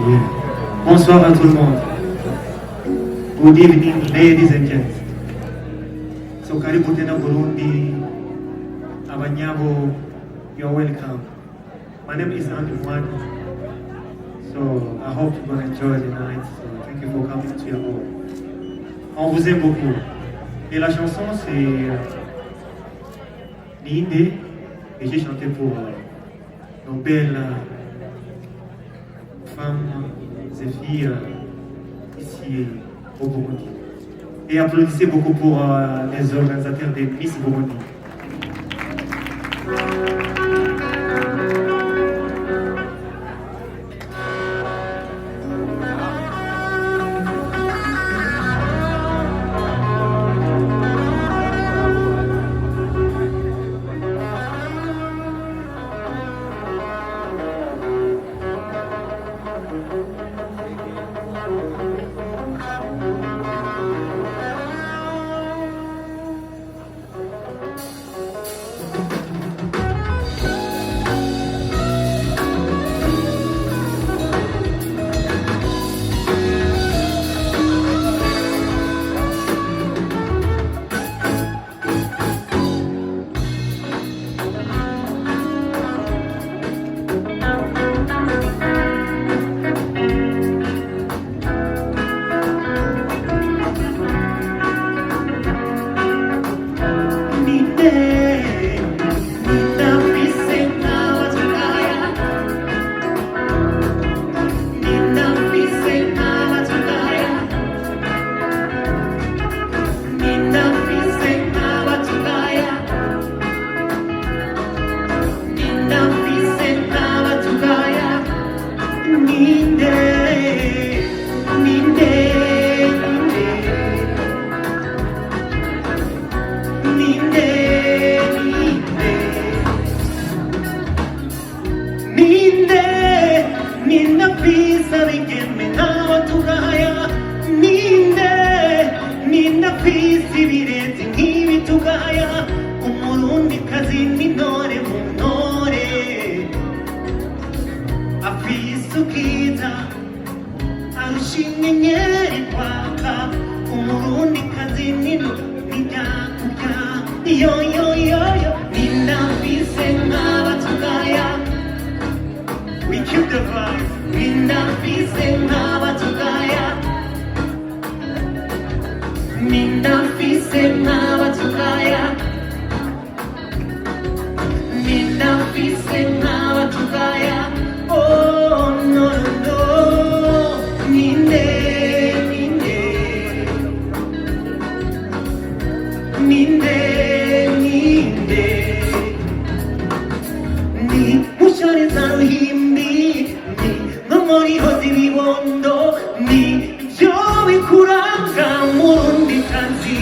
Oui. Bonsoir à tout le monde. Good evening, ladies and gents. So karibu tena Burundi. Abanyabo, you're welcome. My name is Andrew Mwan. So I hope you're going to enjoy the night. So thank you for coming to your home. On vous aime beaucoup. Et la chanson c'est Ninde. Et j'ai chanté pour nos belles femmes et filles ici au Burundi. Et applaudissez beaucoup pour les organisateurs des Miss Burundi. We killed the vibe. Ninda fise ngabatugaya. Ninda fise ngabatugaya. Ninda fise ngabatugaya. Oh no no no. Ninde ninde. Ninde ninde. Ni mushari zaruhimbi. Ni nomori hozi bibondo. Ni jobi kuranga murundi kanzi.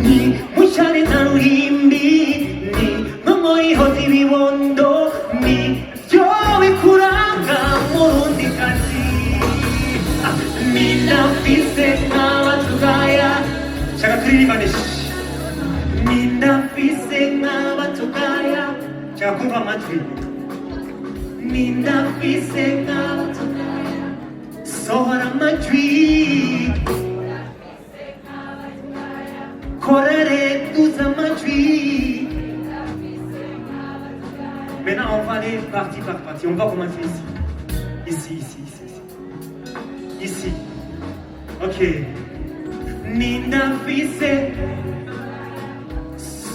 Ni mushari zaruhimbi. Ni nomori hozi bibondo. Ni jobi kuranga murundi kanzi. Ninda fise ngabatugaya. Shaka kuririmba neshi. Ninda fise ngabatugaya. Shaka kumva amatwi. Ninda fise ngabatugaya. Sohora amatwi. Korere duza amatwi. Maintenant on va aller partie par partie. On va commencer ici. Ici. Ici. Ok. Ninda fise.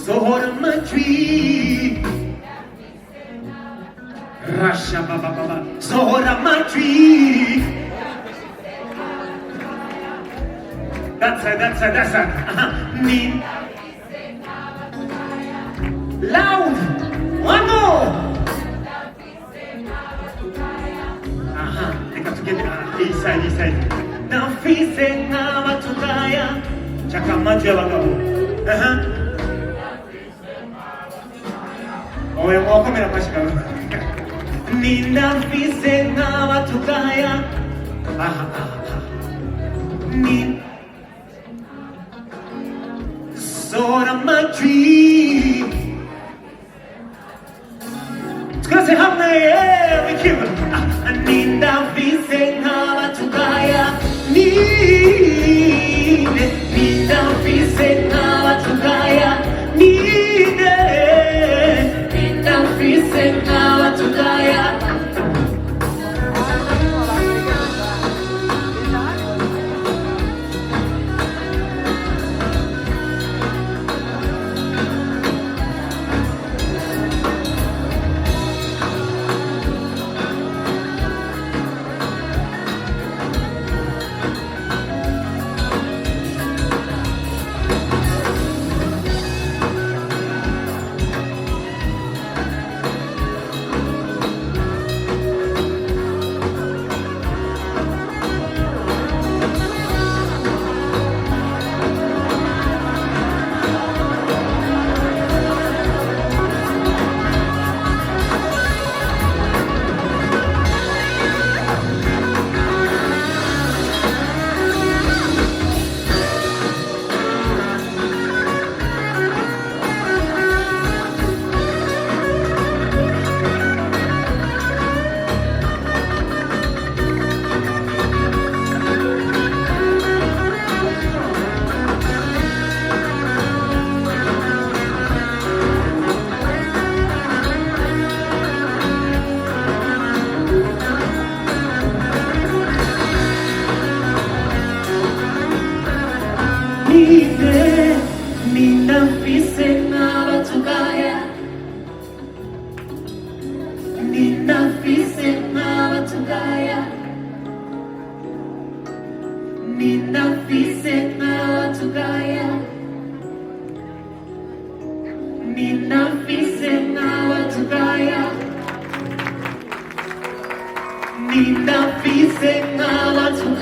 Sohora amatwi. Rasha baba baba. Sohora amatwi. That's it. Ninda. Loud. One more. Take it together. East side. Now fise ngabatugaya. Chaka amatwi abagabo. Oya mwakomera mashikaro. Ninda fise ngabatugaya. Ninda Sohora amatwi. Twese hamwe we keep Ninda fise n'abatugaya Nina fise n'abatugaya